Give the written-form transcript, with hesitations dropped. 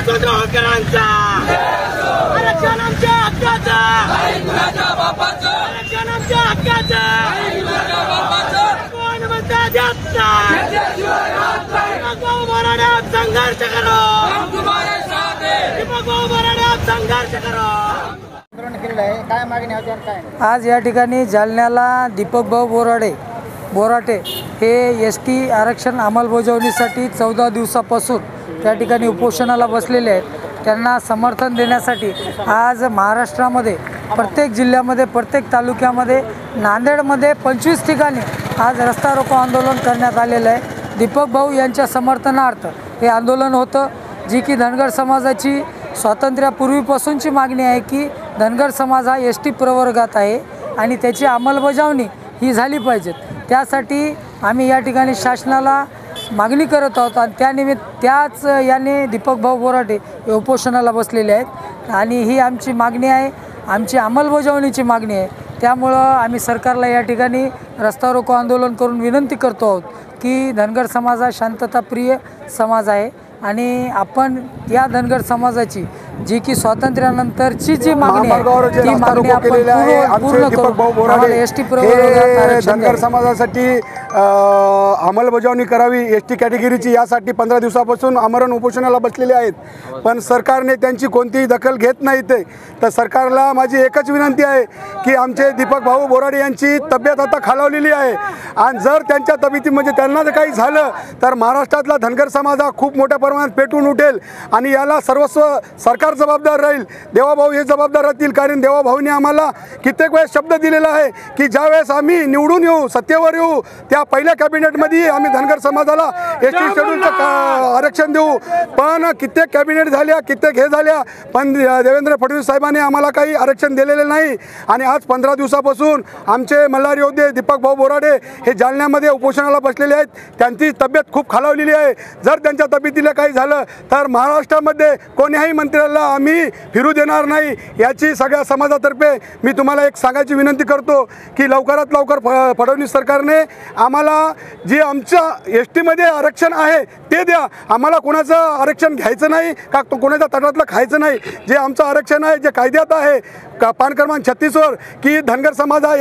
यशवंतराव होळकरांचा आरक्षण आमच्या हक्काचं, आरक्षण आमच्या हक्काचं, कोण म्हणता देत नाही, दीपक भाऊ बोराडे संघर्ष करो, दीपक भाऊ बोराडे संघर्ष करो। काय मागणी होती काय? आज या ठिकाणी जालन्याला दीपक भाऊ बोराटे हे ST आरक्षण अंमलबजावणीसाठी 14 दिवसापासून त्या ठिकाणी उपोषणाला बसलेले आहेत। त्यांना समर्थन देण्यासाठी आज महाराष्ट्रामध्ये प्रत्येक जिल्ह्यामध्ये, प्रत्येक तालुक्यामध्ये, नांदेडमध्ये 25 ठिकाणी आज रस्ता रोको आंदोलन करण्यात आलेलं आहे। दीपक भाऊ यांच्या समर्थनार्थ हे आंदोलन होतं, जी की धनगर समाजाची स्वातंत्र्यापूर्वीपासूनची मागणी आहे की धनगर समाज हा ST प्रवर्गात आहे आणि त्याची अंमलबजावणी ही झाली पाहिजे। त्यासाठी आम्ही या ठिकाणी शासनाला मागणी करत आहोत आणि त्याच याने दीपक भाऊ बोराटे हे उपोषणाला बसलेले आहेत आणि ही आमची मागणी आहे, आमची अंमलबजावणीची मागणी आहे। त्यामुळं आम्ही सरकारला या ठिकाणी रस्ता रोको आंदोलन करून विनंती करतो आहोत की धनगर समाज हा शांतताप्रिय समाज आहे आणि आपण या धनगर समाजाची जी की स्वातंत्र्यानंतरची जी मागणी आहे ती मागणी आपण पूर्ण करू। ST प्रवर्गात धनगर समाजासाठी अंमलबजावणी करावी ST कॅटेगरीची, यासाठी 15 दिवसापासून आमरण उपोषणाला बसलेले आहेत, पण सरकारने त्यांची कोणतीही दखल घेत नाही। तर सरकारला माझी एकच विनंती आहे की आमचे दीपक भाऊ बोराडे यांची तब्येत आता खालावलेली आहे आणि जर त्यांच्या तब्येतीमध्ये त्यांना जर काही झालं तर महाराष्ट्रातला धनगर समाज हा खूप मोठ्या प्रमाणात पेटून उठेल आणि याला सर्वस्व सरकार जबाबदार राहील, देवाभाऊ हे जबाबदार राहतील। कारण देवाभाऊने आम्हाला कित्येक वेळेस शब्द दिलेला आहे की ज्या वेळेस आम्ही निवडून येऊ, सत्तेवर येऊ, त्या पहिल्या कॅबिनेटमध्ये आम्ही धनगर समाजाला ST शेड्यूलचं आरक्षण देऊ। पण कित्येक कॅबिनेट झाल्या, कित्येक हे झाल्या, पण देवेंद्र फडणवीस साहेबांनी आम्हाला काही आरक्षण दिलेले नाही आणि आज 15 दिवसापासून आमचे मल्हार योद्धे दीपक भाऊ बोराडे हे जालन्यामध्ये उपोषणाला बसलेले आहेत। त्यांची तब्येत खूप खालावलेली आहे। जर त्यांच्या तब्येतीला काही झालं तर महाराष्ट्रामध्ये कोण्याही मंत्र्याला आम्ही फिरू देणार नाही, याची सगळ्या समाजातर्फे मी तुम्हाला एक सांगायची विनंती करतो की लवकरात लवकर फडणवीस सरकारने आम्हाला जे आमच्या STमध्ये आरक्षण आहे ते द्या। आम्हाला कोणाचं आरक्षण घ्यायचं नाही का कोणाच्या तटातलं खायचं नाही। जे आमचं आरक्षण आहे, जे कायद्यात आहे पान क्रमांक 36 वर की धनगर समाज हा